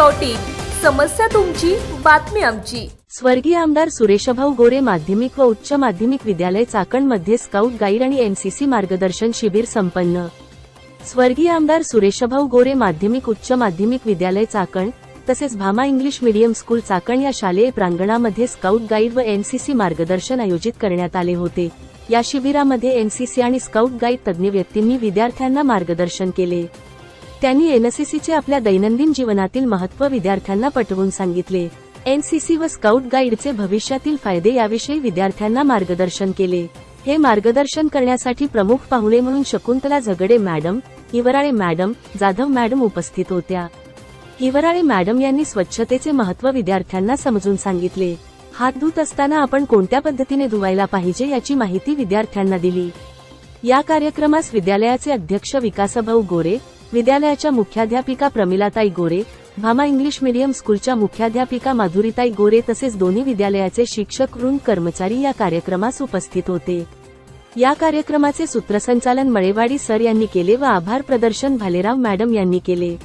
.in समस्या तुमची, बातमी आमची। स्वर्गीय आमदार सुरेशभाऊ गोरे माध्यमिक व उच्च माध्यमिक विद्यालय चाकण मध्ये स्काउट गाईड आणि एनसीसी मार्गदर्शन शिबिर संपन्न। स्वर्गीय आमदार सुरेशभाऊ गोरे माध्यमिक उच्च माध्यमिक विद्यालय चाकण तसेच Bhama English medium school Chakan या शालेय प्रांगणामध्ये स्काउट गाईड व एनसीसी मार्गदर्शन आयोजित करण्यात आले होते। या शिबिरामध्ये एनसीसी आणि स्काउट गाईड तज्ञ व्यक्तींनी विद्यार्थ्यांना मार्गदर्शन केले। त्यांनी एनसीसीचे आपल्या दैनंदिन जीवनातील महत्त्व विद्यार्थ्यांना पटवून सांगितले। एनसीसी व स्काउट गाईडचे भविष्यातील फायदे याविषयी विद्यार्थ्यांना मार्गदर्शन केले। हे मार्गदर्शन करण्यासाठी प्रमुख पाहुणे म्हणून शकुंतला झगडे madam, Hivrale madam, Jadhav madam उपस्थित होत्या। हिवराळे मॅडम यांनी स्वच्छतेचे महत्त्व विद्यार्थ्यांना समजून सांगितले। हात धुत असताना आपण कोणत्या पद्धतीने धुवायला पाहिजे याची माहिती विद्यार्थ्यांना दिली। या कार्यक्रमास विद्यालयाचे अध्यक्ष विकासभाऊ गोरे, विद्यालयाच्या मुख्याध्यापिका प्रमिलाताई गोरे, भामा इंग्लिश मीडियम स्कूलच्या मुख्याध्यापिका माधुरीताई गोरे तसेच दोन्ही विद्यालयाचे शिक्षक वृंद कर्मचारी या कार्यक्रमास उपस्थित होते। या कार्यक्रमाचे सूत्रसंचालन मळेवाडी सर यांनी केले व आभार प्रदर्शन भालेराव मॅडम यांनी केले।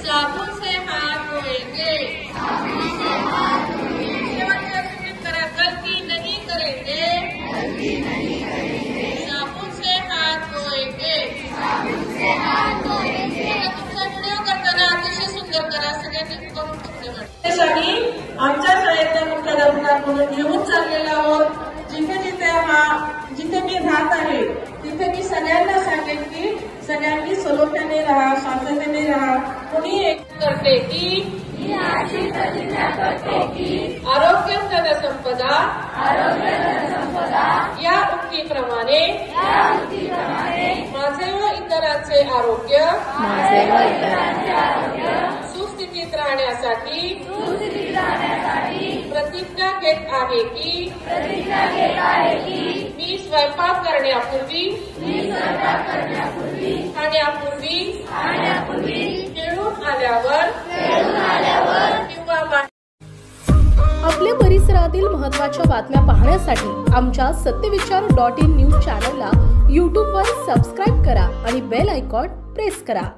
साबुन से हाथ धोएंगे, गलती नहीं करेंगे, साबुन से हाथ धोएंगे। तुमचा व्हिडिओ करताना अतिशय सुंदर करा, सगळ्यांनी करून त्यासाठी आमच्या शाळेतल्या मुख्याध्यापक म्हणून घेऊन चाललेला आहोत। जिथे मी राहत आहे तिथे मी सगळ्यांना सांगेन की सगळ्यांनी सलोख्याने राहा, शांततेने राहा। कोणी एक करते की आरोग्य धनसंपदा या उक्तीप्रमाणे माझे व इतरांचे आरोग्य सुस्थितीत राहण्यासाठी प्रतिज्ञा घेत आहे की मी स्वयंपाक करण्यापूर्वी खाण्यापूर्वी खेळून आल्यावर किंवा आपल्या परिसरातील महत्त्वाच्या बातम्या पाहण्यासाठी आमच्या सत्यविचार.in न्यूज चॅनलला YouTube वर सबस्क्राइब करा आणि बेल आयकॉन प्रेस करा।